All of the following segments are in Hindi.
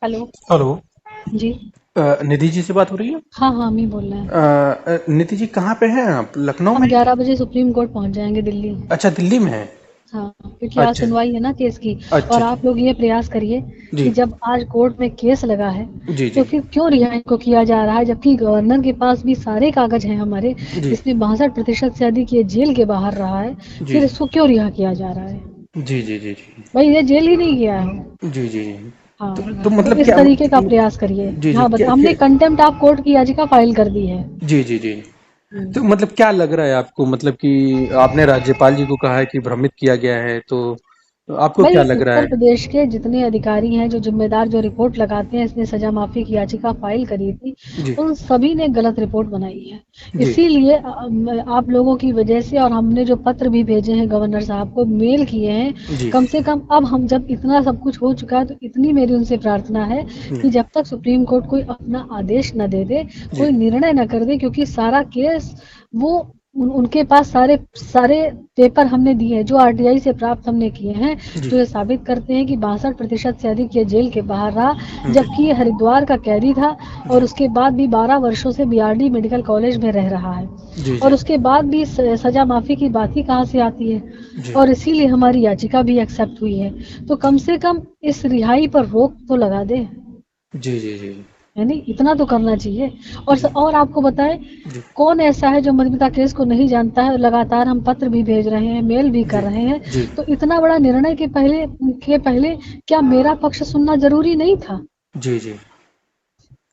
हेलो। हेलो। जी। निधि जी से बात हो रही है? हाँ हाँ, हम ही बोल रहे हैं। निधि जी कहाँ पे हैं आप? लखनऊ हम में? 11 बजे सुप्रीम कोर्ट पहुंच जाएंगे दिल्ली। अच्छा, दिल्ली में है। हाँ, क्योंकि आज अच्छा सुनवाई है ना केस की। अच्छा और अच्छा। आप लोग ये प्रयास करिए जी कि जब आज कोर्ट में केस लगा है जी तो जी फिर क्यों रिहाई को किया जा रहा है, जबकि गवर्नर के पास भी सारे कागज हैं हमारे। जी इसमें 62% से अधिक ये जेल के बाहर रहा है। जी फिर इसको क्यों रिहा किया जा रहा है? जी जी जी जी भाई ये जेल ही नहीं गया है। जी जी जी। हाँ। तो तो मतलब इस क्या? तरीके का प्रयास करिए। जी जी हाँ, बता, क्या, हमने कंटेम्प्ट ऑफ कोर्ट की याचिका फाइल कर दी है। जी जी जी। हम्म। तो मतलब क्या लग रहा है आपको, मतलब कि आपने राज्यपाल जी को कहा है कि भ्रमित किया गया है, तो आपको क्या भाई, लग रहा उत्तर है? प्रदेश के जितने अधिकारी हैं जो जिम्मेदार जो रिपोर्ट लगाते हैं, इसने सजा माफी की याचिका फाइल करी थी, जी उन सभी ने गलत रिपोर्ट बनाई है। जी इसीलिए आप लोगों की वजह से, और हमने जो पत्र भी भेजे हैं गवर्नर साहब को, मेल किए हैं, जी कम से कम अब हम जब इतना सब कुछ हो चुका है तो इतनी मेरी उनसे प्रार्थना है जी कि जब तक सुप्रीम कोर्ट कोई अपना आदेश न दे दे, जी कोई निर्णय न कर दे, क्योंकि सारा केस वो उनके पास सारे सारे पेपर हमने दिए हैं जो आरटीआई से प्राप्त हमने किए हैं, जी जो ये साबित करते हैं कि 62% से अधिक ये जेल के बाहर रहा, जी जबकि ये हरिद्वार का कैदी था। और जी उसके बाद भी 12 वर्षों से बीआरडी मेडिकल कॉलेज में रह रहा है। जी और जी उसके बाद भी सजा माफी की बात ही कहाँ से आती है? जी और इसीलिए हमारी याचिका भी एक्सेप्ट हुई है। तो कम से कम इस रिहाई पर रोक तो लगा दे। जी जी जी है नहीं, इतना तो करना चाहिए। जी और आपको बताएं, जी कौन ऐसा है जो मधुमिता केस को नहीं जानता है? लगातार हम पत्र भी भेज रहे हैं, मेल भी जी कर रहे हैं। जी तो इतना बड़ा निर्णय के पहले क्या मेरा पक्ष सुनना जरूरी नहीं था? जी जी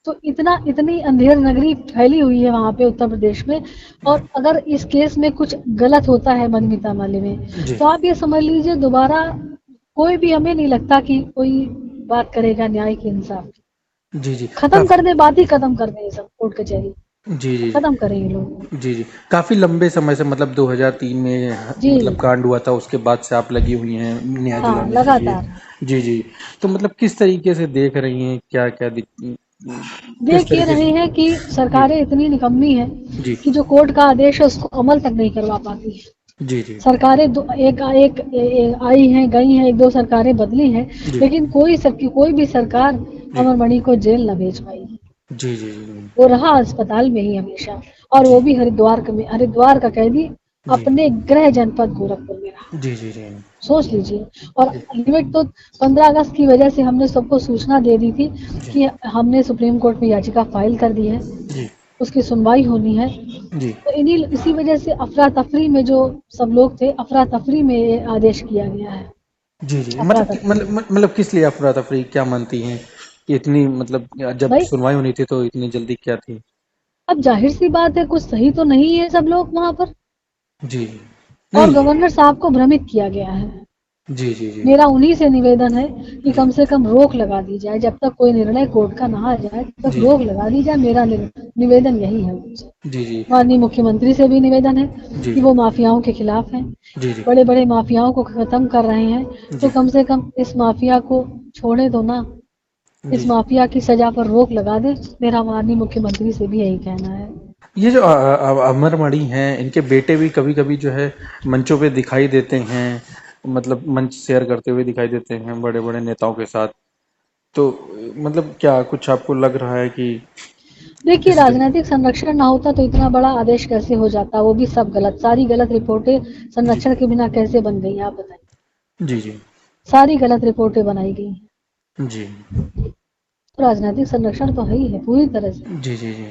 तो इतनी अंधेर नगरी फैली हुई है वहां पे उत्तर प्रदेश में। और अगर इस केस में कुछ गलत होता है मधुमिता मामले में, जी तो आप ये समझ लीजिए दोबारा कोई भी, हमें नहीं लगता कि कोई बात करेगा न्याय के इंसाफ की। जी जी खत्म काफी। कर दे, बात ही खत्म कर दे, ये सब कोर्ट कचहरी जी जी खत्म करें ये लोग। जी जी काफी लंबे समय से, मतलब 2003 में जी। मतलब कांड हुआ था, उसके बाद से आप लगी हुई हैं न्याय हाँ, दिलाने के लिए। लगातार। जी जी। तो मतलब किस तरीके से देख रही हैं, क्या क्या किस देख ये तरीके से? रहे हैं कि जी सरकारें इतनी निकम्मी हैं जी कि जो कोर्ट का आदेश है उसको अमल तक नहीं करवा पाती है। जी जी सरकारें आई हैं, गई हैं, एक दो सरकारें बदली हैं, जी लेकिन कोई भी सरकार जी अमर मणि को जेल न भेज पाई। जी जी वो रहा अस्पताल में ही हमेशा। और जी वो भी हरिद्वार का कैदी जी अपने गृह जनपद गोरखपुर में रहा। जी जी जी सोच लीजिए। और जी लिमिट तो 15 अगस्त की वजह से हमने सबको सूचना दे दी थी जी कि हमने सुप्रीम कोर्ट में याचिका फाइल कर दी है, जी उसकी सुनवाई होनी है। जी तो इन्हीं इसी वजह से अफरा तफरी में जो सब लोग थे, अफरा तफरी में ये आदेश किया गया है। जी जी अफरा मतलब तफरी में। मतलब किस लिए अफरा तफरी, क्या मानती हैं कि इतनी, मतलब जब भाई, सुनवाई होनी थी तो इतनी जल्दी क्या थी? अब जाहिर सी बात है, कुछ सही तो नहीं है सब लोग वहां पर। जी और नहीं। गवर्नर साहब को भ्रमित किया गया है। जी जी जी मेरा उन्हीं से निवेदन है कि जी कम से कम रोक लगा दी जाए, जब तक कोई निर्णय कोर्ट का ना आ जाए तब तक जी रोक लगा दी जाए। मेरा निवेदन यही है उनसे। जी जी माननीय मुख्यमंत्री से भी निवेदन है जी कि वो माफियाओं के खिलाफ हैं, जी जी बड़े बड़े माफियाओं को खत्म कर रहे हैं। तो जी कम से कम इस माफिया को छोड़े दो ना, इस जी। माफिया की सजा पर रोक लगा दे। मेरा माननीय मुख्यमंत्री से भी यही कहना है। ये जो अमर मणि हैं, इनके बेटे भी कभी कभी जो है मंचों पे दिखाई देते हैं, मतलब मंच शेयर करते हुए दिखाई देते हैं बड़े बड़े नेताओं के साथ। तो मतलब क्या कुछ आपको लग रहा है कि देखिए, किसी तरह? राजनीतिक संरक्षण ना होता तो इतना बड़ा आदेश कैसे हो जाता? वो भी सब गलत, सारी गलत रिपोर्टें जी संरक्षण के बिना कैसे बन गई, आप बताइए। जी जी सारी गलत रिपोर्टें बनाई गई हैं। जी तो राजनीतिक संरक्षण तो है ही है पूरी तरह से। जी जी जी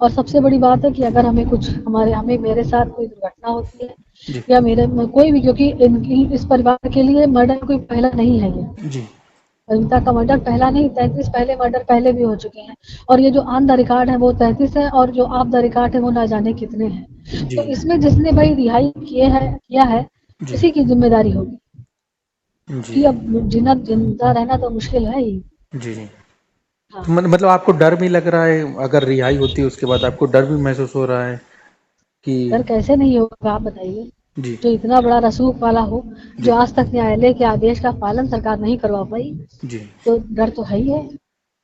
और सबसे बड़ी बात है कि अगर हमें मेरे साथ कोई दुर्घटना होती है, जी या कोई भी, क्योंकि इस परिवार के लिए मर्डर कोई पहला नहीं है ये। जी परिणीता का मर्डर पहला नहीं, 33 पहले मर्डर पहले भी हो चुके हैं। और ये जो ऑन द रिकॉर्ड है वो 33 है, और जो ऑफ द रिकॉर्ड है वो ना जाने कितने हैं। जी तो इसमें जिसने भाई रिहाई किया है, जी उसी की जिम्मेदारी होगी। जी कि अब जीना, जिंदा रहना तो मुश्किल है ही। जी जी। तो हाँ। मतलब आपको डर भी लग रहा है, अगर रिहाई होती है उसके बाद आपको डर भी महसूस हो रहा है कि? डर कैसे नहीं होगा, आप बताइए। जी जो इतना बड़ा रसूख वाला हो, जो जी आज तक न्यायालय के आदेश का पालन सरकार नहीं करवा पाई, जी तो डर तो है ही है।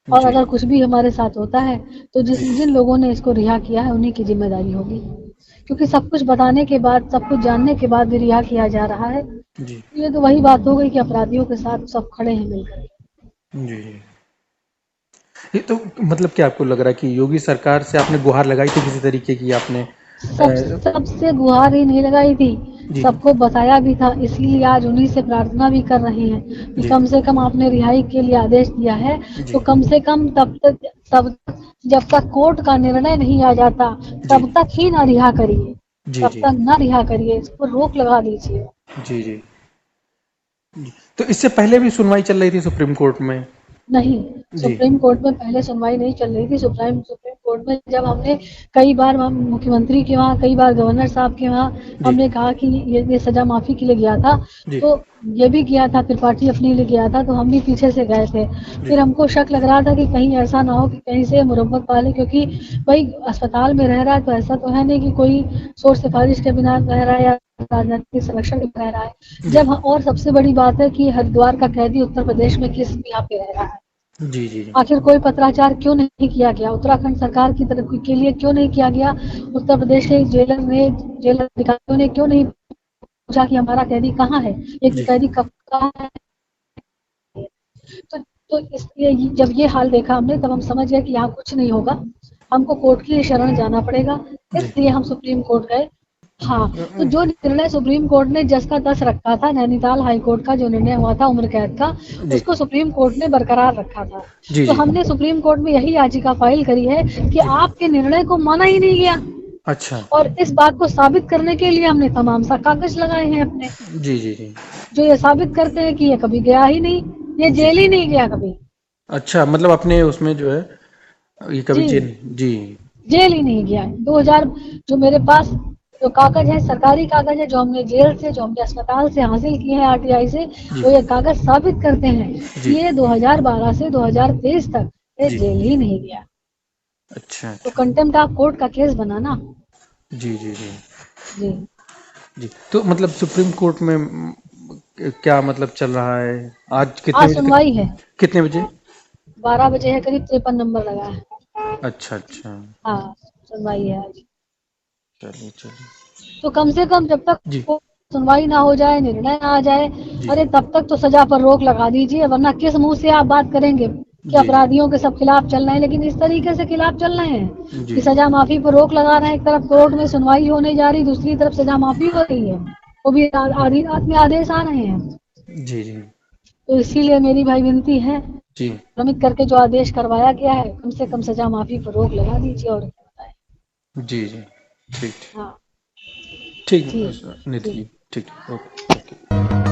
और जी अगर कुछ भी हमारे साथ होता है तो जी जिन लोगों ने इसको रिहा किया है उन्हीं की जिम्मेदारी होगी। क्योंकि सब कुछ बताने के बाद, सब कुछ जानने के बाद भी रिहा किया जा रहा है। जी ये तो वही बात हो गई कि अपराधियों के साथ सब खड़े हैं मिलकर। जी जी। ये तो मतलब क्या आपको लग रहा है कि योगी सरकार से आपने गुहार लगाई थी किसी तरीके की आपने? सबसे गुहार ही नहीं लगाई थी, जी, जी, सबको बताया भी था, इसलिए आज उन्हीं से प्रार्थना भी कर रहे हैं कि जी, कम से कम आपने रिहाई के लिए आदेश दिया है, तो जी, कम से कम तब तक जब तक कोर्ट का निर्णय नहीं आ जाता, जी, तब तक ही ना रिहा करिए, जी, तब जी, तक ना रिहा करिए, इस पर रोक लगा दीजिए। जी, जी, जी। तो इससे पहले भी सुनवाई चल रही थी सुप्रीम कोर्ट में? नहीं, जी, सुप्रीम कोर्ट में पहले सुनवाई नहीं चल रही थी। सुप्रीम सुप्रीम कोर्ट में जब हमने कई बार हम मुख्यमंत्री के वहाँ, कई बार गवर्नर साहब के वहाँ जी, हमने कहा कि ये सजा माफी के लिए गया था, जी, तो ये भी किया था, त्रिपाठी अपने लिए गया था, तो हम भी पीछे से गए थे। जी, फिर हमको शक लग रहा था कि कहीं ऐसा ना हो कि कहीं से मुरब्बत वाले, क्योंकि भाई अस्पताल में रह रहा है तो ऐसा तो है नहीं कि कोई सोच सिफारिश के बिना रह रहा है या राजनीतिक संरक्षण के बिना रह रहा है। जी, और सबसे बड़ी बात है कि हरिद्वार का कैदी उत्तर प्रदेश में किस यहाँ पे रह रहा है, जी, जी, जी, आखिर कोई पत्राचार क्यों नहीं किया गया, उत्तराखंड सरकार की तरफ के लिए क्यों नहीं किया गया, उत्तर प्रदेश के जेलर अधिकारियों ने क्यों नहीं पूछा कि हमारा कैदी कहाँ है, एक जी, कैदी कब कहाँ है। तो इसलिए जब ये हाल देखा हमने, तब हम समझ गए कि यहाँ कुछ नहीं होगा, हमको कोर्ट की शरण जाना पड़ेगा, जी, इसलिए हम सुप्रीम कोर्ट गए। हाँ, तो जो निर्णय सुप्रीम कोर्ट ने 10 का 10 रखा था, नैनीताल हाई कोर्ट का जो निर्णय हुआ था उम्र कैद का, जी, उसको सुप्रीम कोर्ट ने बरकरार रखा था। जी, तो जी, हमने सुप्रीम कोर्ट में यही याचिका फाइल करी है कि जी, आपके निर्णय को माना ही नहीं गया, अच्छा, और इस बात को साबित करने के लिए हमने तमाम सा कागज लगाए हैं अपने, जी, जी, जी, जो ये साबित करते हैं कि ये कभी गया ही नहीं, ये जी, जेल ही नहीं गया कभी। अच्छा मतलब अपने उसमें जो है ये कभी जी, जेल जी, जेल ही नहीं गया है। 2000 जो मेरे पास जो कागज है, सरकारी कागज है, जो हमने जेल से, जो हमने अस्पताल से हासिल किए हैं, आरटीआई से, जी, वो ये कागज साबित करते हैं जी, कि ये 2012 से 2023 तक ये जी, जेल ही नहीं गया। अच्छा, तो अच्छा, कंटेम्प्ट ऑफ कोर्ट का केस बना ना। जी, जी, जी, जी, जी, तो मतलब सुप्रीम कोर्ट में क्या मतलब चल रहा है? आज कितने आज बजे तक? सुनवाई है, कितने बजे? 12 बजे है, करीब 53 नंबर लगा है। अच्छा, अच्छा, हाँ, सुनवाई है आज। चलिए, चलिए, तो कम से कम जब तक जी, सुनवाई ना हो जाए, निर्णय ना आ जाए, जी, अरे तब तक तो सजा पर रोक लगा दीजिए, वरना किस मुंह से आप बात करेंगे कि जी, जी, अपराधियों के सब खिलाफ चल रहे हैं, लेकिन इस तरीके से खिलाफ चल रहे हैं जी, कि सजा माफी पर रोक लगा रहे हैं। एक तरफ कोर्ट में सुनवाई होने जा रही, दूसरी तरफ सजा माफी हो रही है, वो भी आधी रात में आदेश आ रहे हैं। जी, जी, तो इसीलिए मेरी भाई विनती है, जी, श्रमिक करके जो आदेश करवाया गया है, कम से कम सजा माफी पर रोक लगा दीजिए, और क्या बताएं। जी, जी, ठीक, हाँ, ठीक, ठीक, निधि ठीक। जी, ठीक, ओके, ओके।